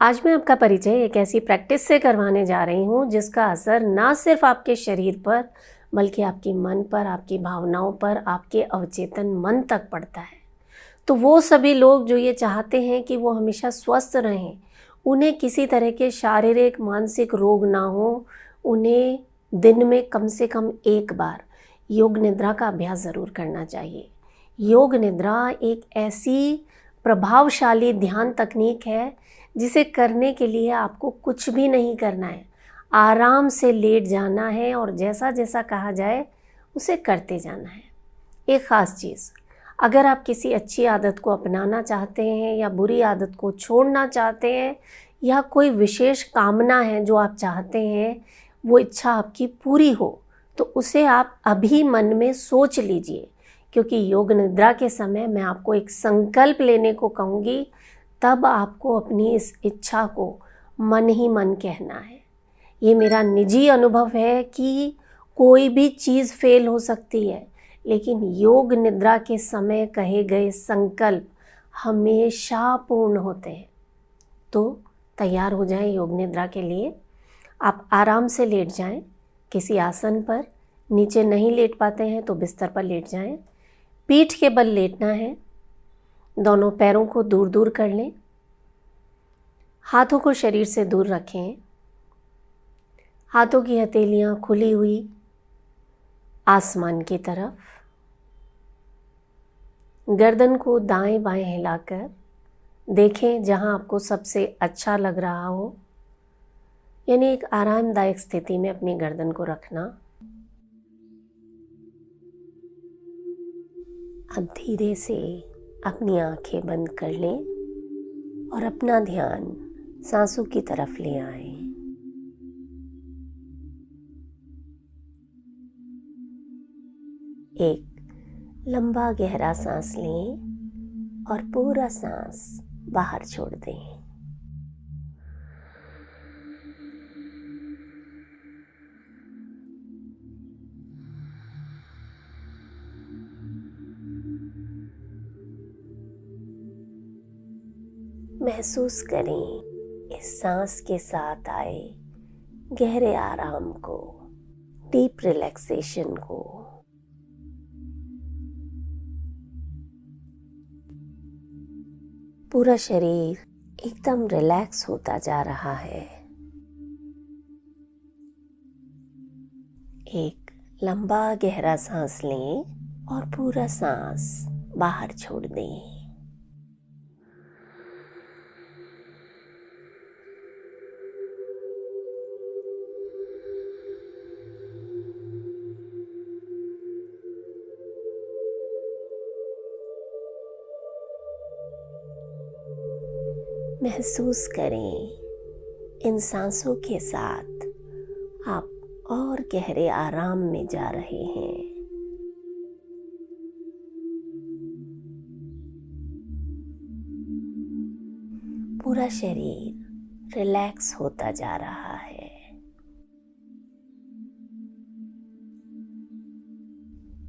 आज मैं आपका परिचय एक ऐसी प्रैक्टिस से करवाने जा रही हूँ जिसका असर ना सिर्फ आपके शरीर पर बल्कि आपके मन पर, आपकी भावनाओं पर, आपके अवचेतन मन तक पड़ता है। तो वो सभी लोग जो ये चाहते हैं कि वो हमेशा स्वस्थ रहें, उन्हें किसी तरह के शारीरिक मानसिक रोग ना हो, उन्हें दिन में कम से कम एक बार योग निद्रा का अभ्यास ज़रूर करना चाहिए। योग निद्रा एक ऐसी प्रभावशाली ध्यान तकनीक है जिसे करने के लिए आपको कुछ भी नहीं करना है, आराम से लेट जाना है और जैसा जैसा कहा जाए उसे करते जाना है। एक ख़ास चीज़, अगर आप किसी अच्छी आदत को अपनाना चाहते हैं या बुरी आदत को छोड़ना चाहते हैं या कोई विशेष कामना है जो आप चाहते हैं वो इच्छा आपकी पूरी हो, तो उसे आप अभी मन में सोच लीजिए, क्योंकि योग निद्रा के समय मैं आपको एक संकल्प लेने को कहूँगी। तब आपको अपनी इस इच्छा को मन ही मन कहना है। ये मेरा निजी अनुभव है कि कोई भी चीज़ फेल हो सकती है, लेकिन योग निद्रा के समय कहे गए संकल्प हमेशा पूर्ण होते हैं। तो तैयार हो जाएं योग निद्रा के लिए। आप आराम से लेट जाएं किसी आसन पर, नीचे नहीं लेट पाते हैं तो बिस्तर पर लेट जाएं। पीठ के बल लेटना है, दोनों पैरों को दूर दूर कर लें, हाथों को शरीर से दूर रखें, हाथों की हथेलियां खुली हुई आसमान की तरफ, गर्दन को दाएं बाएं हिलाकर देखें जहां आपको सबसे अच्छा लग रहा हो, यानी एक आरामदायक स्थिति में अपनी गर्दन को रखना। अब धीरे से अपनी आंखें बंद कर लें और अपना ध्यान सांसों की तरफ ले आएं। एक लंबा गहरा सांस लें और पूरा सांस बाहर छोड़ दें। महसूस करें इस सांस के साथ आए गहरे आराम को, डीप रिलैक्सेशन को। पूरा शरीर एकदम रिलैक्स होता जा रहा है। एक लंबा गहरा सांस लें और पूरा सांस बाहर छोड़ दें। महसूस करें इन सांसों के साथ आप और गहरे आराम में जा रहे हैं। पूरा शरीर रिलैक्स होता जा रहा है।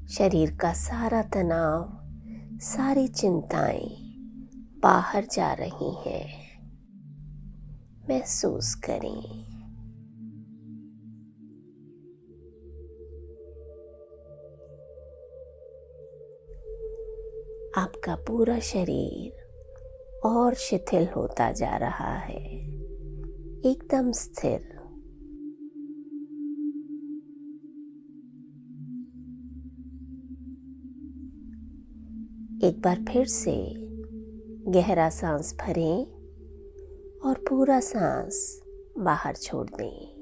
शरीर का सारा तनाव, सारी चिंताएं बाहर जा रही हैं। महसूस करें। आपका पूरा शरीर और शिथिल होता जा रहा है, एकदम स्थिर। एक बार फिर से गहरा सांस भरें और पूरा सांस बाहर छोड़ दें।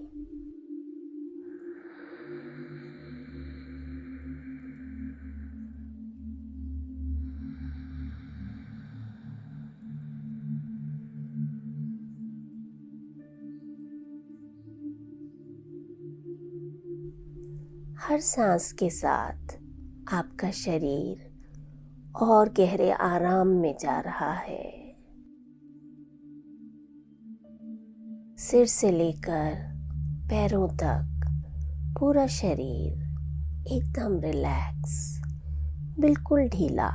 हर सांस के साथ आपका शरीर और गहरे आराम में जा रहा है। सिर से लेकर पैरों तक पूरा शरीर एकदम रिलैक्स, बिल्कुल ढीला।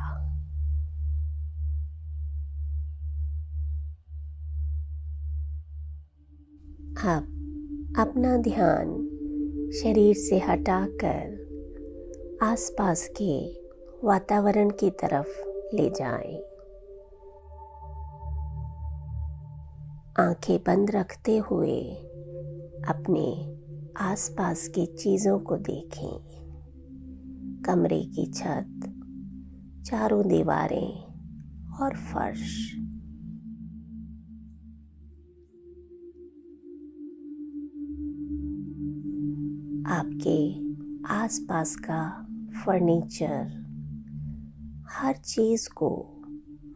अब अपना ध्यान शरीर से हटाकर आसपास के वातावरण की तरफ ले जाएं। आंखें बंद रखते हुए अपने आसपास की चीज़ों को देखें। कमरे की छत, चारों दीवारें और फर्श। आपके आसपास का फर्नीचर, हर चीज़ को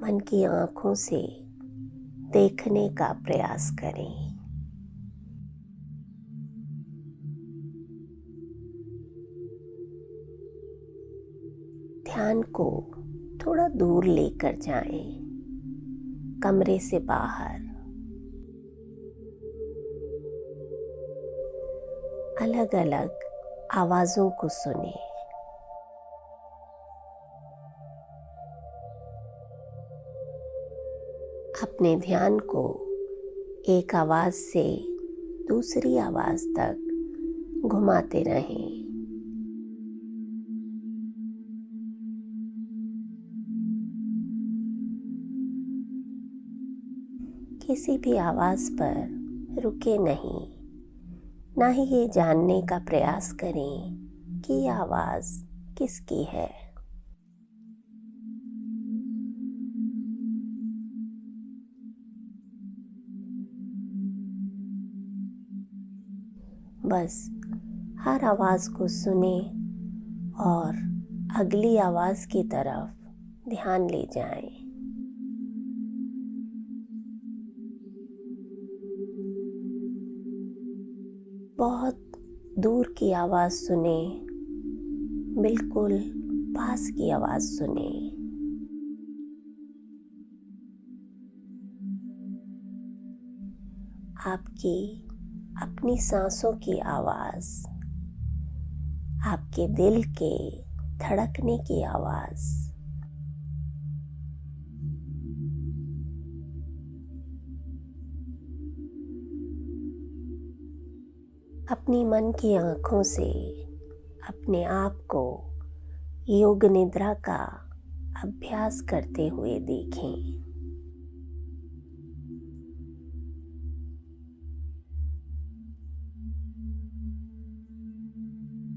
मन की आँखों से देखने का प्रयास करें। ध्यान को थोड़ा दूर लेकर जाएं, कमरे से बाहर। अलग अलग आवाज़ों को सुनें। अपने ध्यान को एक आवाज़ से दूसरी आवाज़ तक घुमाते रहें। किसी भी आवाज़ पर रुके नहीं, ना ही ये जानने का प्रयास करें कि ये आवाज़ किसकी है। बस हर आवाज़ को सुने और अगली आवाज़ की तरफ ध्यान ले जाएं। बहुत दूर की आवाज़ सुने, बिल्कुल पास की आवाज़ सुने। आपकी अपनी सांसों की आवाज़, आपके दिल के धड़कने की आवाज़। अपनी मन की आँखों से अपने आप को योग निद्रा का अभ्यास करते हुए देखें।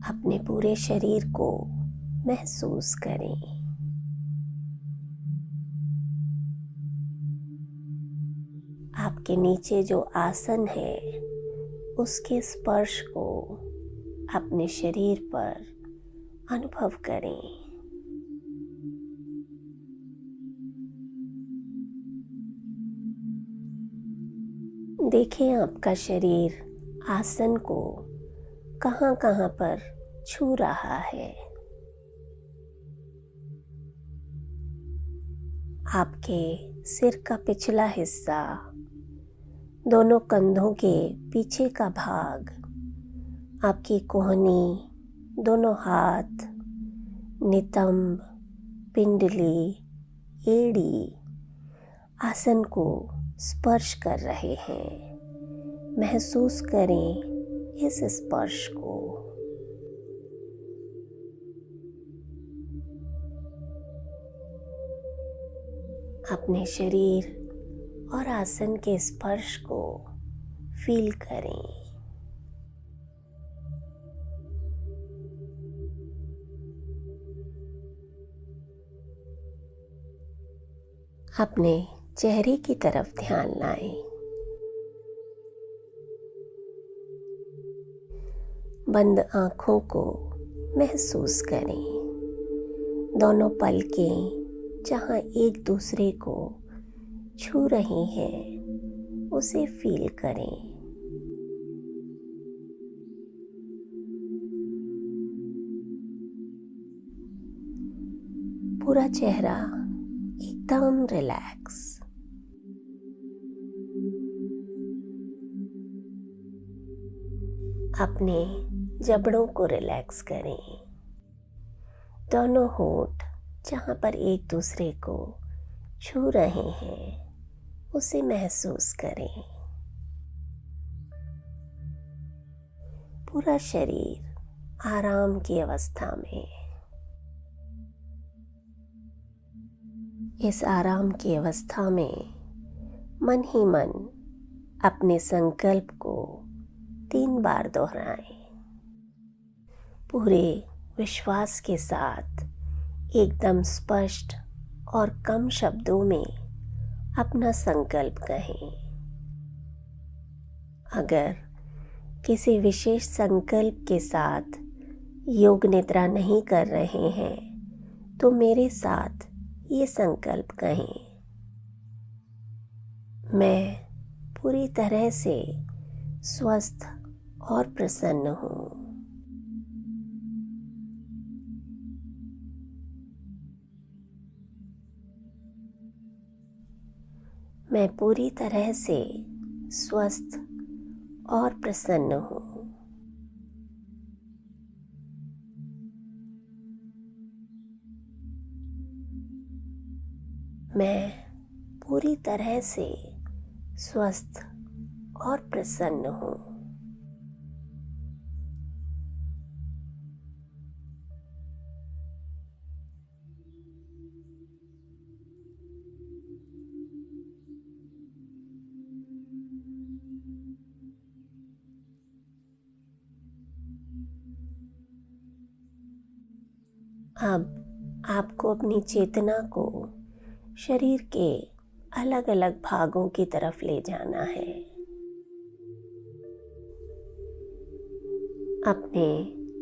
अपने पूरे शरीर को महसूस करें। आपके नीचे जो आसन है उसके स्पर्श को अपने शरीर पर अनुभव करें। देखें आपका शरीर आसन को कहाँ कहाँ पर छू रहा है। आपके सिर का पिछला हिस्सा, दोनों कंधों के पीछे का भाग, आपकी कोहनी, दोनों हाथ, नितंब, पिंडली, एड़ी आसन को स्पर्श कर रहे हैं। महसूस करें इस स्पर्श को। अपने शरीर और आसन के स्पर्श को फील करें। अपने चेहरे की तरफ ध्यान लाएं। बंद आँखों को महसूस करें। दोनों पलकें जहाँ एक दूसरे को छू रही हैं, उसे फील करें। पूरा चेहरा एकदम रिलैक्स। अपने जबड़ों को रिलैक्स करें। दोनों होंठ जहाँ पर एक दूसरे को छू रहे हैं, उसे महसूस करें। पूरा शरीर आराम की अवस्था में। इस आराम की अवस्था में मन ही मन अपने संकल्प को 3 बार दोहराएं। पूरे विश्वास के साथ एकदम स्पष्ट और कम शब्दों में अपना संकल्प कहें। अगर किसी विशेष संकल्प के साथ योग निद्रा नहीं कर रहे हैं तो मेरे साथ ये संकल्प कहें। मैं पूरी तरह से स्वस्थ और प्रसन्न हूँ। मैं पूरी तरह से स्वस्थ और प्रसन्न हूँ। मैं पूरी तरह से स्वस्थ और प्रसन्न हूँ। अब आपको अपनी चेतना को शरीर के अलग अलग भागों की तरफ ले जाना है। अपने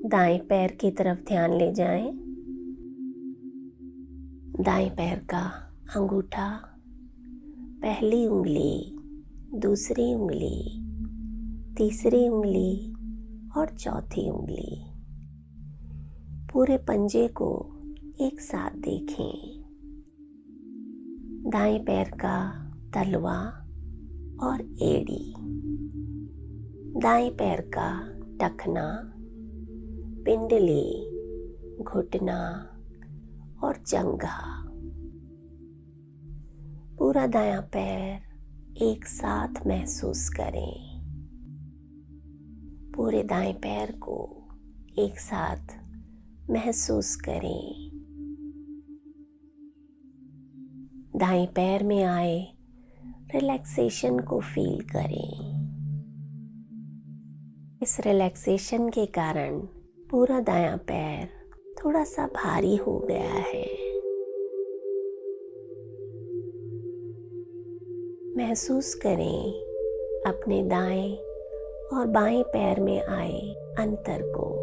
दाएं पैर की तरफ ध्यान ले जाएं। दाएं पैर का अंगूठा, पहली उंगली, दूसरी उंगली, तीसरी उंगली और चौथी उंगली, पूरे पंजे को एक साथ देखें। दाएं पैर का तलवा और एड़ी, दाएं पैर का टखना, पिंडली, घुटना और जंघा, पूरा दायां पैर एक साथ महसूस करें। पूरे दाएं पैर को एक साथ महसूस करें। दाएं पैर में आए रिलैक्सेशन को फील करें। इस रिलैक्सेशन के कारण पूरा दायां पैर थोड़ा सा भारी हो गया है। महसूस करें अपने दाएं और बाएं पैर में आए अंतर को।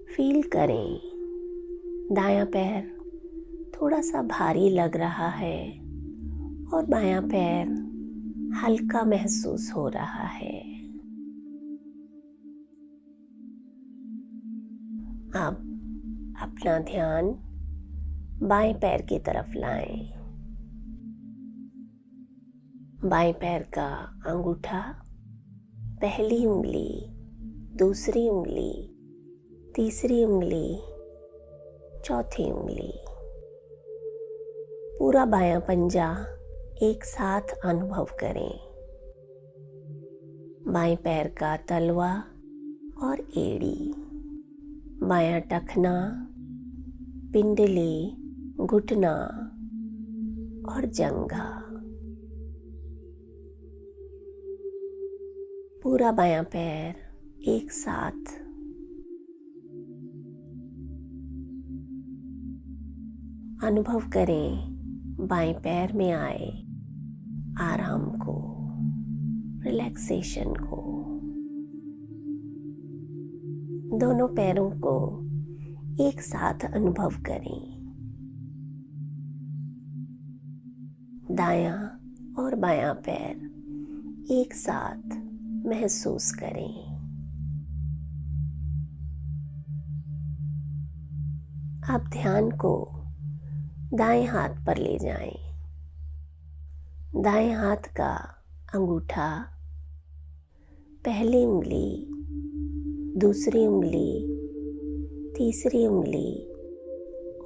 फील करें दायां पैर थोड़ा सा भारी लग रहा है और बायां पैर हल्का महसूस हो रहा है। अब अपना ध्यान बाएं पैर की तरफ लाएं। बाएं पैर का अंगूठा, पहली उंगली, दूसरी उंगली, तीसरी उंगली, चौथी उंगली, पूरा बायां पंजा एक साथ अनुभव करें। बाएं पैर का तलवा और एड़ी, बायां टखना, पिंडली, घुटना और जंघा, पूरा बायां पैर एक साथ। अनुभव करें बाएं पैर में आए आराम को, रिलैक्सेशन को। दोनों पैरों को एक साथ अनुभव करें। दायां और बायां पैर एक साथ महसूस करें। अब ध्यान को दाएं हाथ पर ले जाएं। दाएं हाथ का अंगूठा, पहली उंगली, दूसरी उंगली, तीसरी उंगली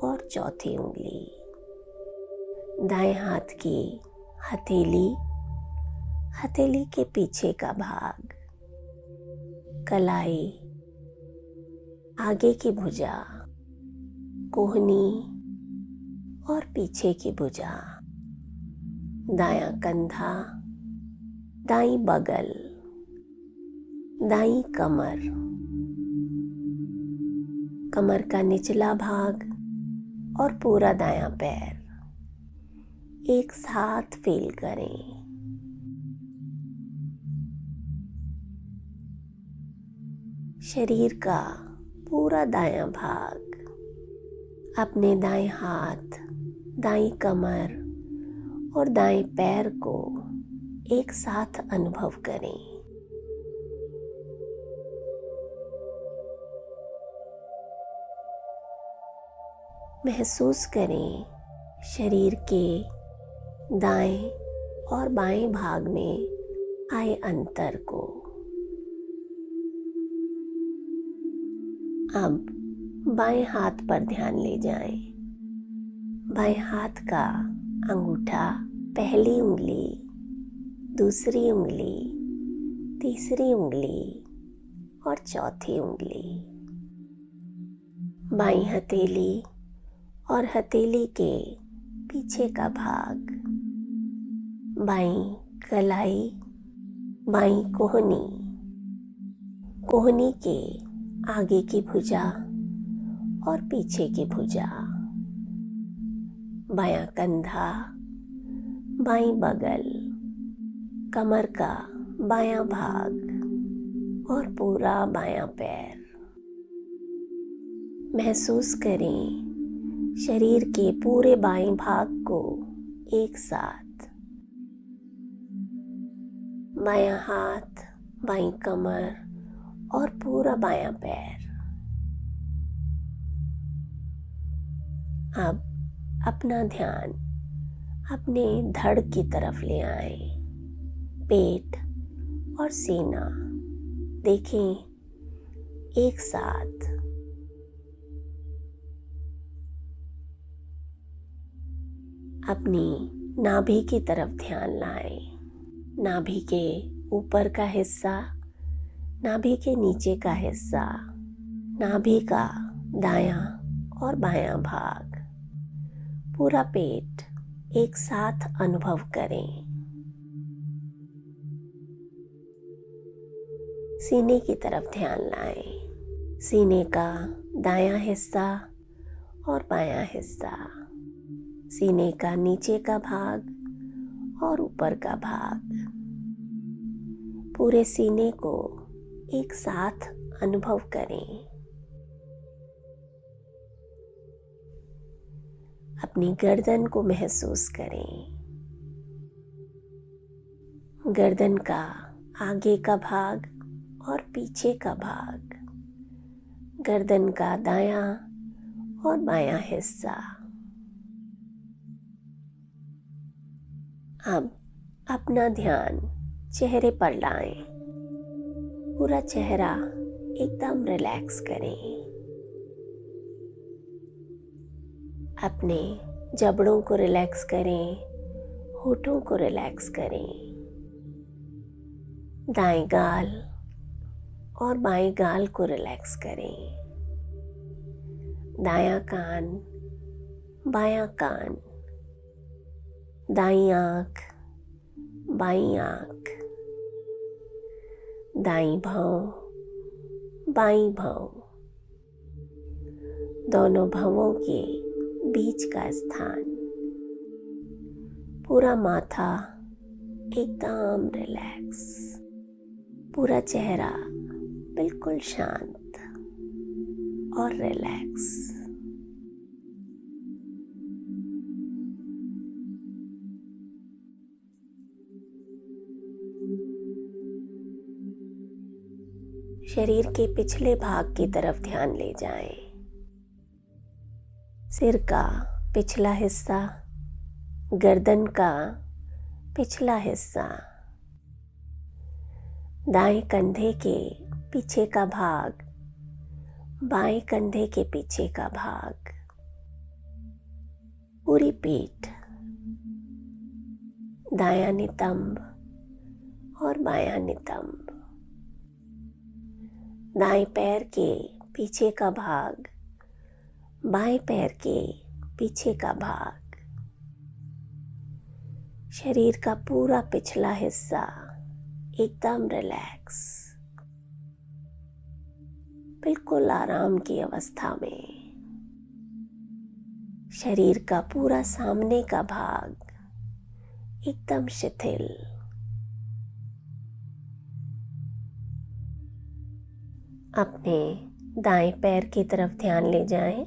और चौथी उंगली, दाएं हाथ की हथेली, हथेली के पीछे का भाग, कलाई, आगे की भुजा, कोहनी और पीछे की भुजा, दायां कंधा, दाईं बगल, दाईं कमर, कमर का निचला भाग और पूरा दायां पैर एक साथ फील करें। शरीर का पूरा दायां भाग, अपने दाएं हाथ, दाईं कमर और दाएं पैर को एक साथ अनुभव करें। महसूस करें शरीर के दाएं और बाएं भाग में आए अंतर को। अब बाएं हाथ पर ध्यान ले जाएं। बाएं हाथ का अंगूठा, पहली उंगली, दूसरी उंगली, तीसरी उंगली और चौथी उंगली, बाईं हथेली और हथेली के पीछे का भाग, बाईं कलाई, बाईं कोहनी, कोहनी के आगे की भुजा और पीछे की भुजा, बायां कंधा, बाईं बगल, कमर का बायां भाग और पूरा बायां पैर। महसूस करें शरीर के पूरे बाएं भाग को एक साथ, बायां हाथ, बाईं कमर और पूरा बायां पैर। अब अपना ध्यान अपने धड़ की तरफ ले आए। पेट और सीना देखें एक साथ। अपनी नाभि की तरफ ध्यान लाएं। नाभि के ऊपर का हिस्सा, नाभि के नीचे का हिस्सा, नाभि का दायां और बायां भाग, पूरा पेट एक साथ अनुभव करें। सीने की तरफ ध्यान लाएं। सीने का दायां हिस्सा और बायां हिस्सा, सीने का नीचे का भाग और ऊपर का भाग, पूरे सीने को एक साथ अनुभव करें। अपनी गर्दन को महसूस करें। गर्दन का आगे का भाग और पीछे का भाग, गर्दन का दायां और बायां हिस्सा। अब अपना ध्यान चेहरे पर लाएं। पूरा चेहरा एकदम रिलैक्स करें। अपने जबड़ों को रिलैक्स करें, होठों को रिलैक्स करें। दाएं गाल और बाएं गाल को रिलैक्स करें। दायां कान, बायां कान, दाईं आंख, बाईं आंख, दाईं भौं, बाईं भौं, दोनों भौंों के बीच का स्थान, पूरा माथा एकदम रिलैक्स, पूरा चेहरा बिल्कुल शांत और रिलैक्स। शरीर के पिछले भाग की तरफ ध्यान ले जाएं। सिर का पिछला हिस्सा, गर्दन का पिछला हिस्सा, दाएं कंधे के पीछे का भाग, बाएं कंधे के पीछे का भाग, पूरी पीठ, दायां नितंब और बायां नितंब। दाएं पैर के पीछे का भाग, बाएं पैर के पीछे का भाग, शरीर का पूरा पिछला हिस्सा एकदम रिलैक्स, बिल्कुल आराम की अवस्था में। शरीर का पूरा सामने का भाग एकदम शिथिल। अपने दाएं पैर की तरफ ध्यान ले जाएं।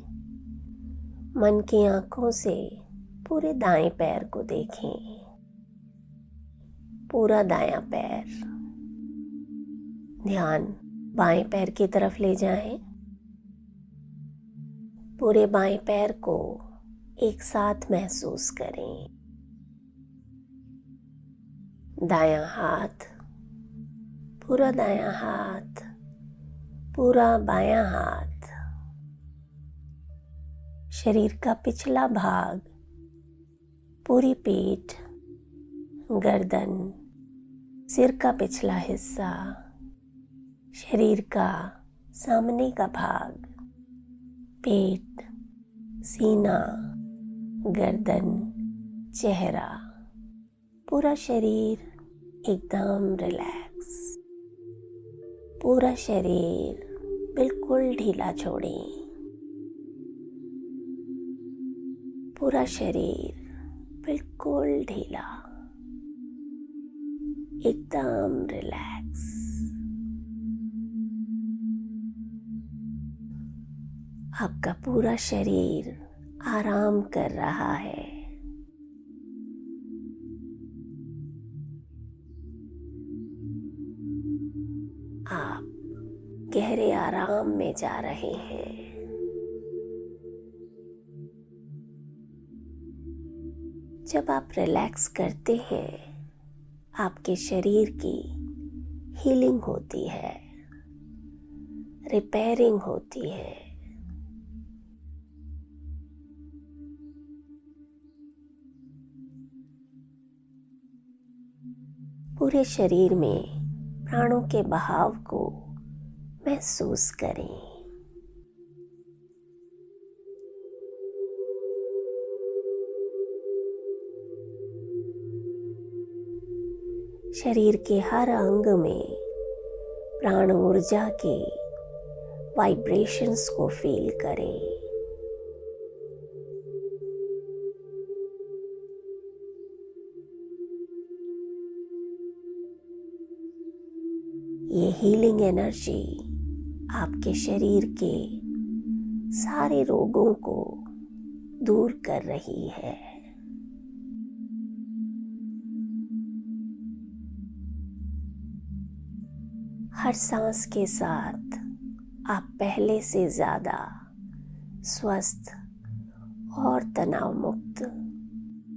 मन की आंखों से पूरे दाएं पैर को देखें, पूरा दायां पैर। ध्यान बाएं पैर की तरफ ले जाएं। पूरे बाएं पैर को एक साथ महसूस करें। दायां हाथ, पूरा दायां हाथ, पूरा बायां हाथ, शरीर का पिछला भाग, पूरी पीठ, गर्दन, सिर का पिछला हिस्सा, शरीर का सामने का भाग, पेट, सीना, गर्दन, चेहरा, पूरा शरीर एकदम रिलैक्स। पूरा शरीर बिल्कुल ढीला छोड़ें। पूरा शरीर बिल्कुल ढीला, एकदम रिलैक्स। आपका पूरा शरीर आराम कर रहा है। आप गहरे आराम में जा रहे हैं। जब आप रिलैक्स करते हैं, आपके शरीर की हीलिंग होती है, रिपेयरिंग होती है। पूरे शरीर में प्राणों के बहाव को महसूस करें। शरीर के हर अंग में प्राण ऊर्जा के वाइब्रेशंस को फील करें। ये हीलिंग एनर्जी आपके शरीर के सारे रोगों को दूर कर रही है। हर सांस के साथ आप पहले से ज्यादा स्वस्थ और तनाव मुक्त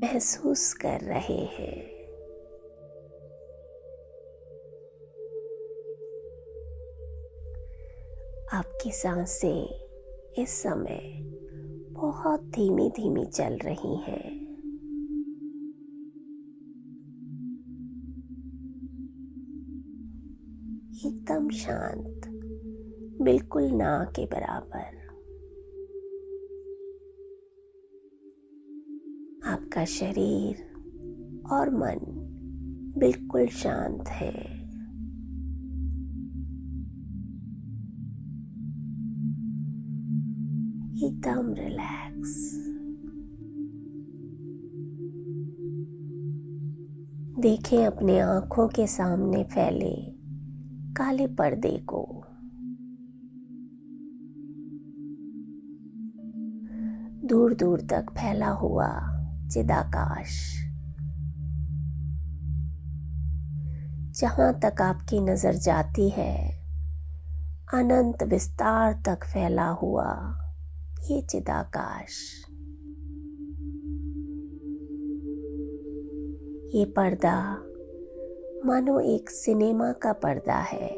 महसूस कर रहे हैं। आपकी सांसें इस समय बहुत धीमी धीमी चल रही हैं। एकदम शांत, बिल्कुल ना के बराबर। आपका शरीर और मन बिल्कुल शांत है। एकदम रिलैक्स। देखें अपने आंखों के सामने फैले काले पर्दे को। दूर दूर तक फैला हुआ चिदाकाश। जहां तक आपकी नजर जाती है, अनंत विस्तार तक फैला हुआ ये चिदाकाश। ये पर्दा मानो एक सिनेमा का पर्दा है।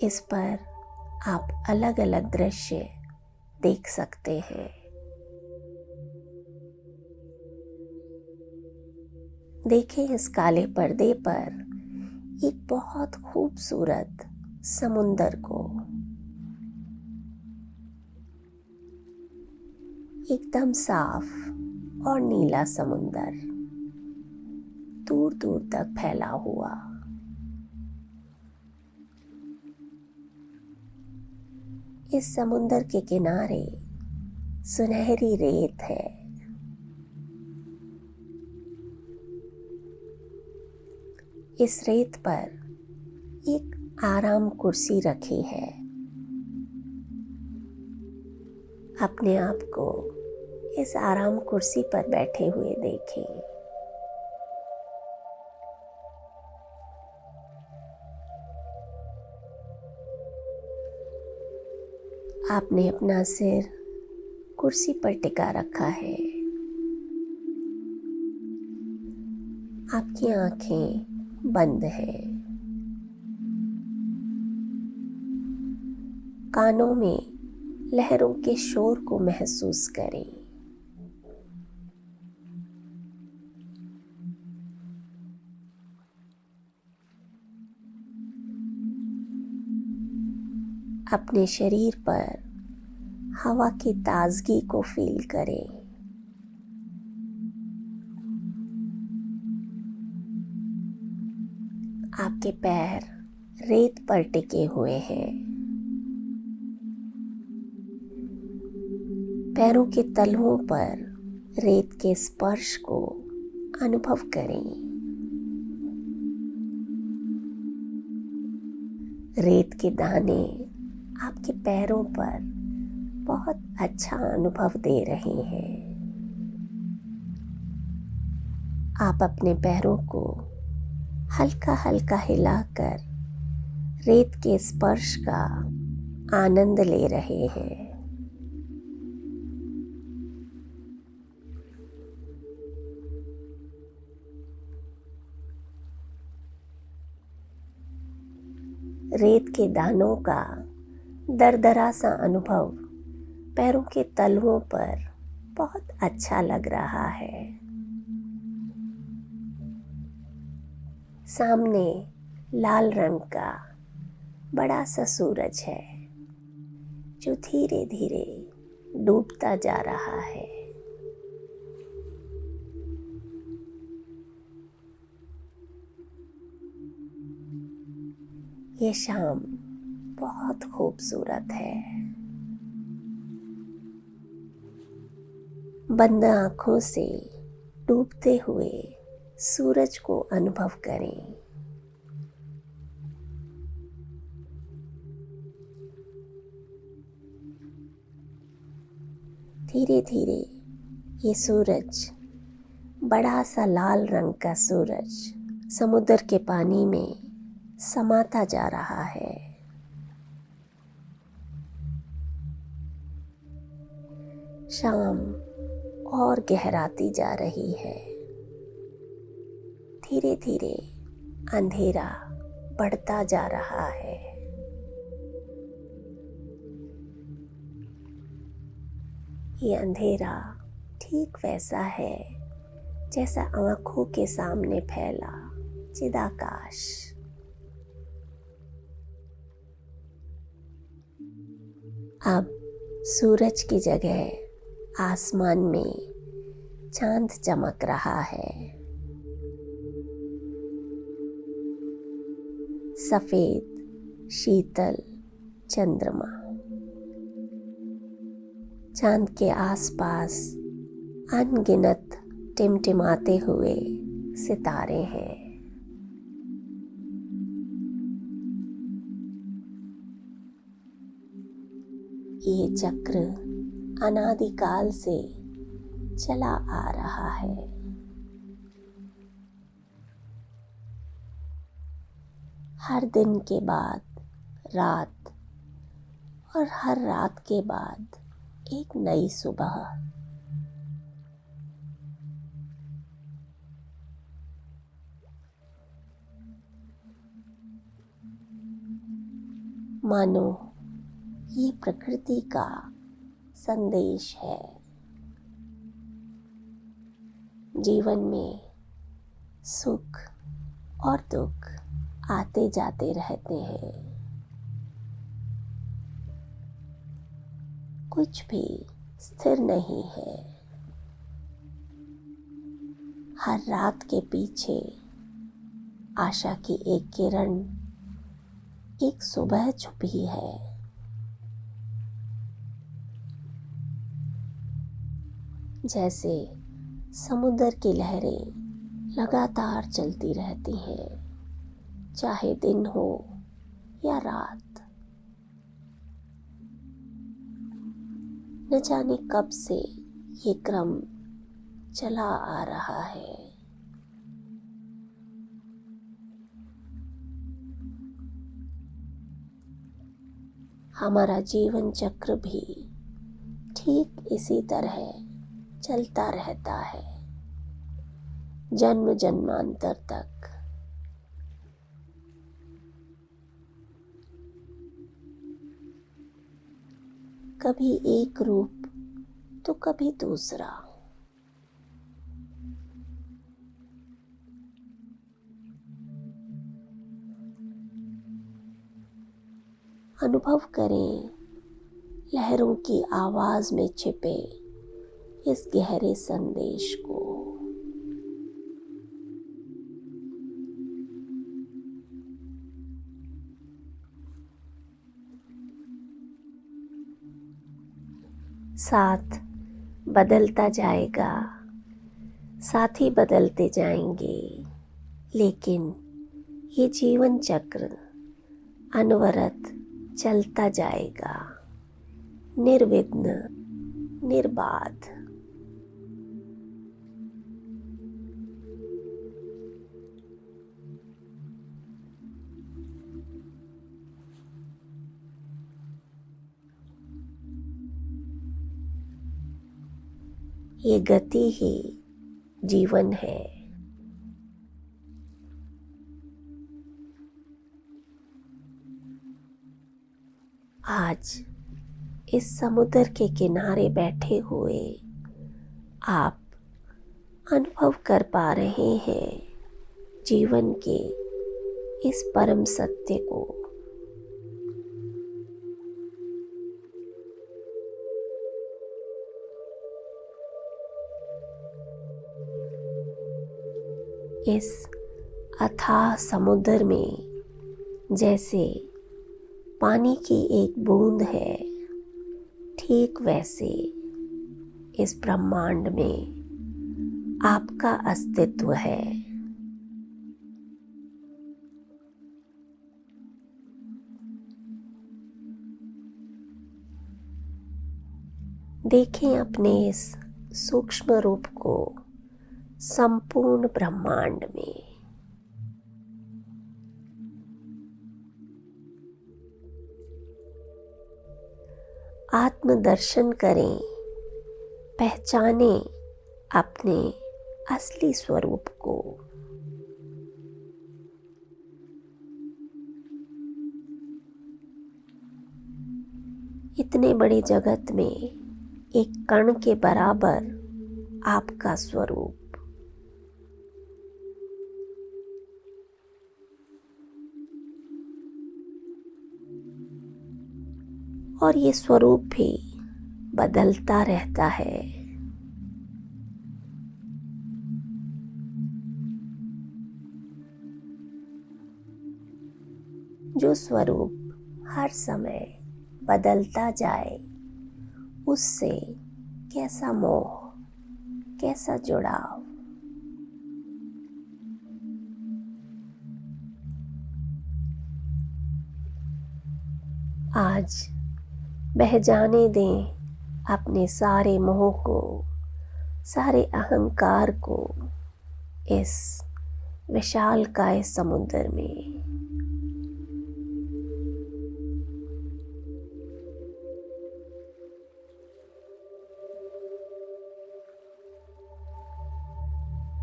इस पर आप अलग अलग दृश्य देख सकते हैं। देखें इस काले पर्दे पर एक बहुत खूबसूरत समुंदर को। एकदम साफ और नीला समुंदर, दूर दूर तक फैला हुआ। इस समुंदर के किनारे सुनहरी रेत है। इस रेत पर एक आराम कुर्सी रखी है। अपने आप को इस आराम कुर्सी पर बैठे हुए देखें। आपने अपना सिर कुर्सी पर टिका रखा है। आपकी आंखें बंद हैं। कानों में लहरों के शोर को महसूस करें। अपने शरीर पर हवा की ताजगी को फील करें। आपके पैर रेत पर टिके हुए हैं। पैरों के तलवों पर रेत के स्पर्श को अनुभव करें। रेत के दाने आपके पैरों पर बहुत अच्छा अनुभव दे रहे हैं। आप अपने पैरों को हल्का हल्का हिलाकर रेत के स्पर्श का आनंद ले रहे हैं। रेत के दानों का दरदरा सा अनुभव पैरों के तलवों पर बहुत अच्छा लग रहा है। सामने लाल रंग का बड़ा सा सूरज है जो धीरे धीरे डूबता जा रहा है। ये शाम बहुत खूबसूरत है। बंद आंखों से डूबते हुए सूरज को अनुभव करें। धीरे धीरे ये सूरज, बड़ा सा लाल रंग का सूरज, समुद्र के पानी में समाता जा रहा है। शाम और गहराती जा रही है। धीरे धीरे अंधेरा बढ़ता जा रहा है। ये अंधेरा ठीक वैसा है जैसा आंखों के सामने फैला चिदाकाश। अब सूरज की जगह आसमान में चांद चमक रहा है। सफेद शीतल चंद्रमा। चांद के आसपास अनगिनत टिमटिमाते हुए सितारे हैं। ये चक्र अनादिकाल से चला आ रहा है। हर दिन के बाद रात और हर रात के बाद एक नई सुबह। मानो ये प्रकृति का संदेश है। जीवन में सुख और दुख आते जाते रहते हैं। कुछ भी स्थिर नहीं है। हर रात के पीछे आशा की एक किरण, एक सुबह छुपी है। जैसे समुद्र की लहरें लगातार चलती रहती हैं, चाहे दिन हो या रात। न जाने कब से ये क्रम चला आ रहा है। हमारा जीवन चक्र भी ठीक इसी तरह चलता रहता है, जन्म जन्मांतर तक। कभी एक रूप तो कभी दूसरा। अनुभव करें लहरों की आवाज में छिपे इस गहरे संदेश को। साथ बदलता जाएगा, साथी बदलते जाएंगे, लेकिन ये जीवन चक्र अनवरत चलता जाएगा, निर्विघ्न, निर्बाध। ये गति ही जीवन है। आज इस समुद्र के किनारे बैठे हुए आप अनुभव कर पा रहे हैं जीवन के इस परम सत्य को। इस अथाह समुद्र में जैसे पानी की एक बूंद है, ठीक वैसे इस ब्रह्मांड में आपका अस्तित्व है। देखें अपने इस सूक्ष्म रूप को संपूर्ण ब्रह्मांड में। आत्मदर्शन करें, पहचाने अपने असली स्वरूप को। इतने बड़े जगत में एक कण के बराबर आपका स्वरूप। और ये स्वरूप भी बदलता रहता है। जो स्वरूप हर समय बदलता जाए, उससे कैसा मोह, कैसा जुड़ाव। आज बह जाने दें अपने सारे मोह को, सारे अहंकार को इस विशालकाय समुद्र में।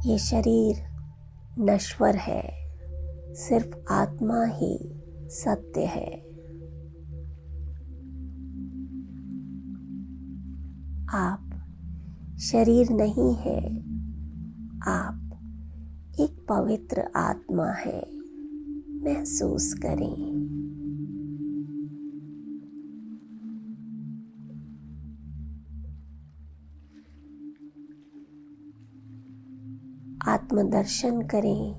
ये शरीर नश्वर है, सिर्फ आत्मा ही सत्य है। आप शरीर नहीं है, आप एक पवित्र आत्मा है, महसूस करें। आत्मदर्शन करें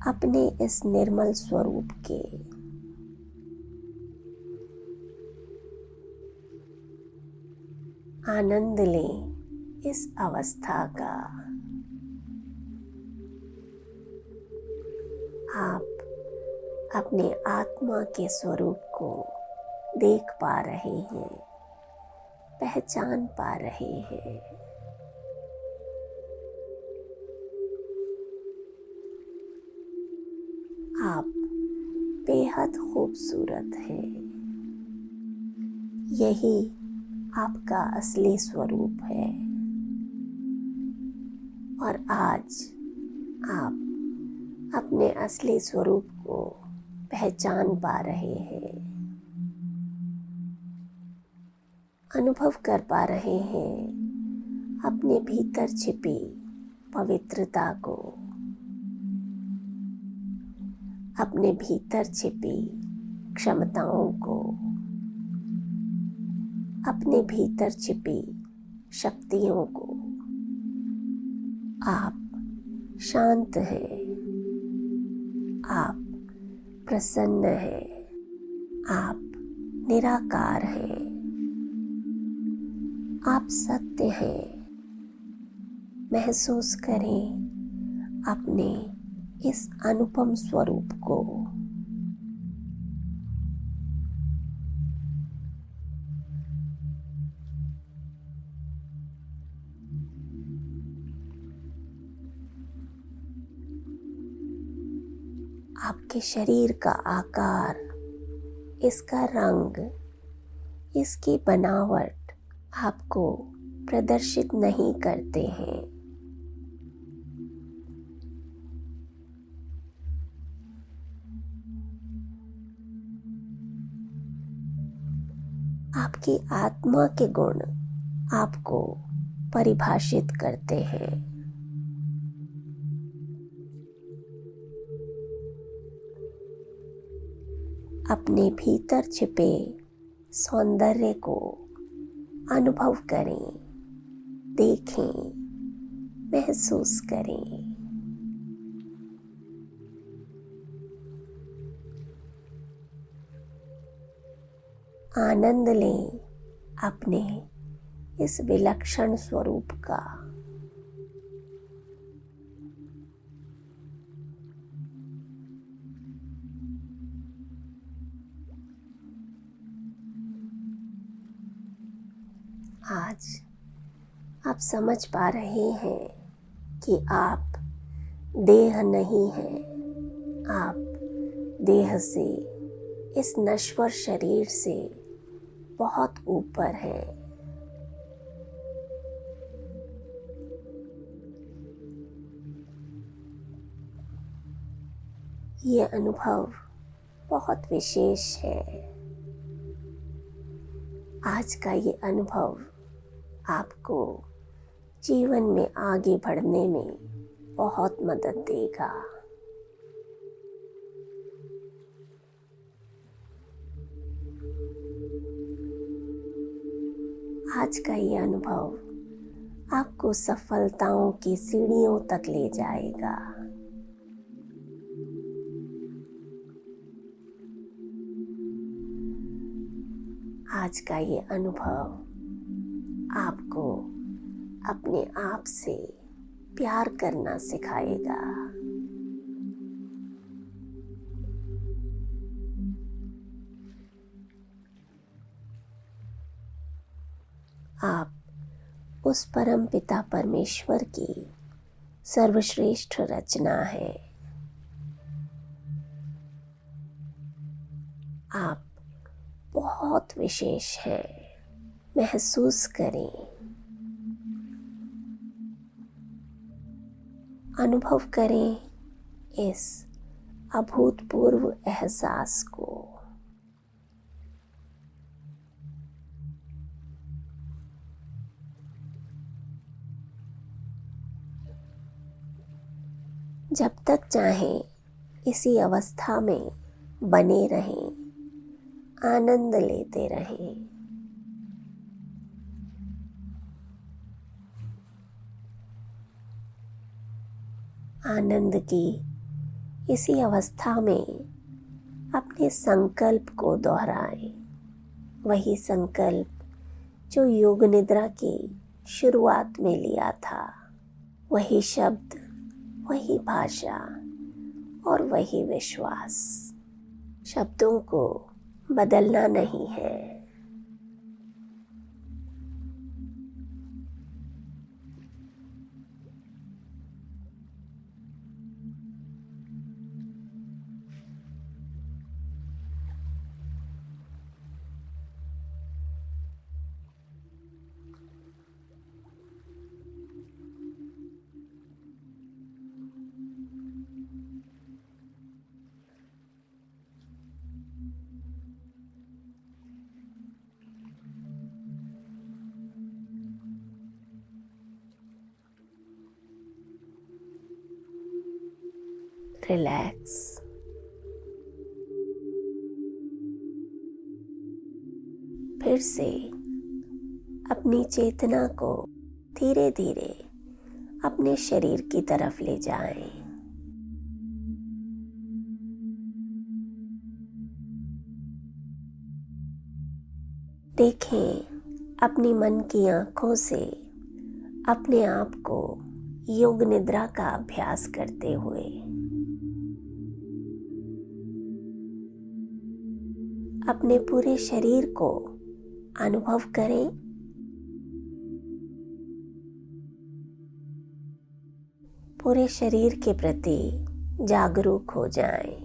अपने इस निर्मल स्वरूप के। आनंद लें इस अवस्था का। आप अपने आत्मा के स्वरूप को देख पा रहे हैं, पहचान पा रहे हैं। आप बेहद खूबसूरत हैं। यही आपका असली स्वरूप है। और आज आप अपने असली स्वरूप को पहचान पा रहे हैं, अनुभव कर पा रहे हैं अपने भीतर छिपी पवित्रता को, अपने भीतर छिपी क्षमताओं को, अपने भीतर छिपी शक्तियों को। आप शांत हैं, आप प्रसन्न हैं, आप निराकार हैं, आप सत्य हैं। महसूस करें अपने इस अनुपम स्वरूप को। आपके शरीर का आकार, इसका रंग, इसकी बनावट आपको प्रदर्शित नहीं करते हैं। आपकी आत्मा के गुण आपको परिभाषित करते हैं। अपने भीतर छिपे सौंदर्य को अनुभव करें, देखें, महसूस करें। आनंद लें अपने इस विलक्षण स्वरूप का। आज आप समझ पा रहे हैं कि आप देह नहीं हैं। आप देह से, इस नश्वर शरीर से बहुत ऊपर हैं। ये अनुभव बहुत विशेष है। आज का ये अनुभव आपको जीवन में आगे बढ़ने में बहुत मदद देगा। आज का ये अनुभव आपको सफलताओं की सीढ़ियों तक ले जाएगा। आज का ये अनुभव आपको अपने आप से प्यार करना सिखाएगा। आप उस परम पिता परमेश्वर की सर्वश्रेष्ठ रचना है। आप बहुत विशेष हैं। महसूस करें, अनुभव करें इस अभूतपूर्व एहसास को। जब तक चाहें इसी अवस्था में बने रहें, आनंद लेते रहें। आनंद की इसी अवस्था में अपने संकल्प को दोहराएं। वही संकल्प जो योग निद्रा की शुरुआत में लिया था। वही शब्द, वही भाषा और वही विश्वास। शब्दों को बदलना नहीं है। रिलैक्स। फिर से अपनी चेतना को धीरे धीरे अपने शरीर की तरफ ले जाएं। देखें अपनी मन की आंखों से अपने आप को योग निद्रा का अभ्यास करते हुए। अपने पूरे शरीर को अनुभव करें। पूरे शरीर के प्रति जागरूक हो जाएं।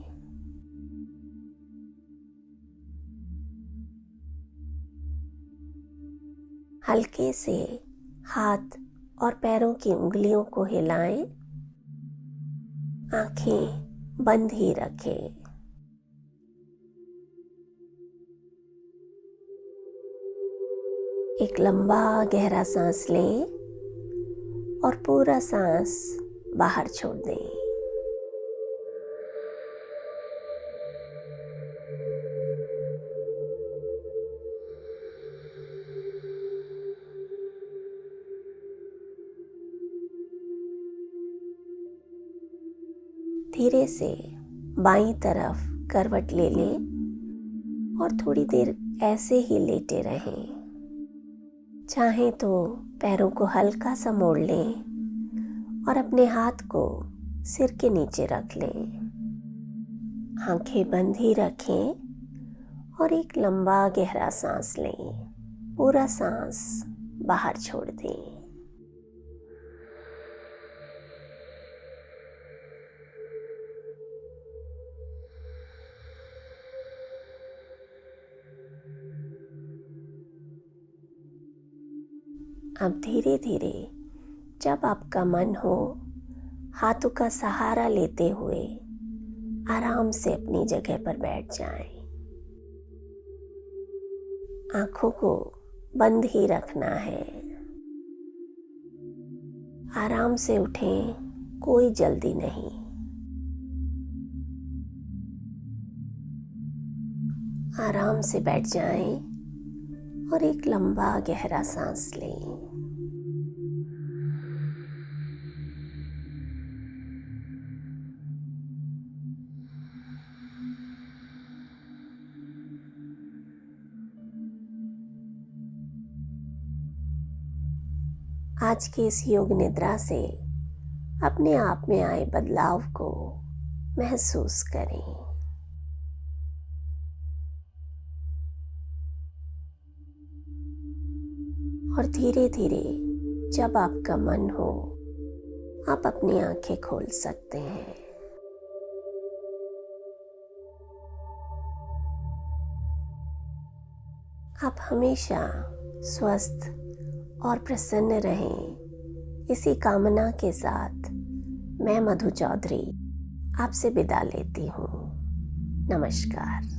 हल्के से हाथ और पैरों की उंगलियों को हिलाएं। आंखें बंद ही रखें। एक लंबा गहरा सांस लें और पूरा सांस बाहर छोड़ दें। धीरे से बाईं तरफ करवट ले लें और थोड़ी देर ऐसे ही लेटे रहें। चाहें तो पैरों को हल्का सा मोड़ लें और अपने हाथ को सिर के नीचे रख लें। आंखें बंद ही रखें और एक लंबा गहरा सांस लें। पूरा सांस बाहर छोड़ दें। अब धीरे धीरे जब आपका मन हो, हाथों का सहारा लेते हुए आराम से अपनी जगह पर बैठ जाएं। आंखों को बंद ही रखना है। आराम से उठें, कोई जल्दी नहीं। आराम से बैठ जाएं और एक लंबा गहरा सांस लें। आज के इस योग निद्रा से अपने आप में आए बदलाव को महसूस करें। और धीरे धीरे जब आपका मन हो, आप अपनी आंखें खोल सकते हैं। आप हमेशा स्वस्थ और प्रसन्न रहें, इसी कामना के साथ मैं मधु चौधरी आपसे विदा लेती हूँ। नमस्कार।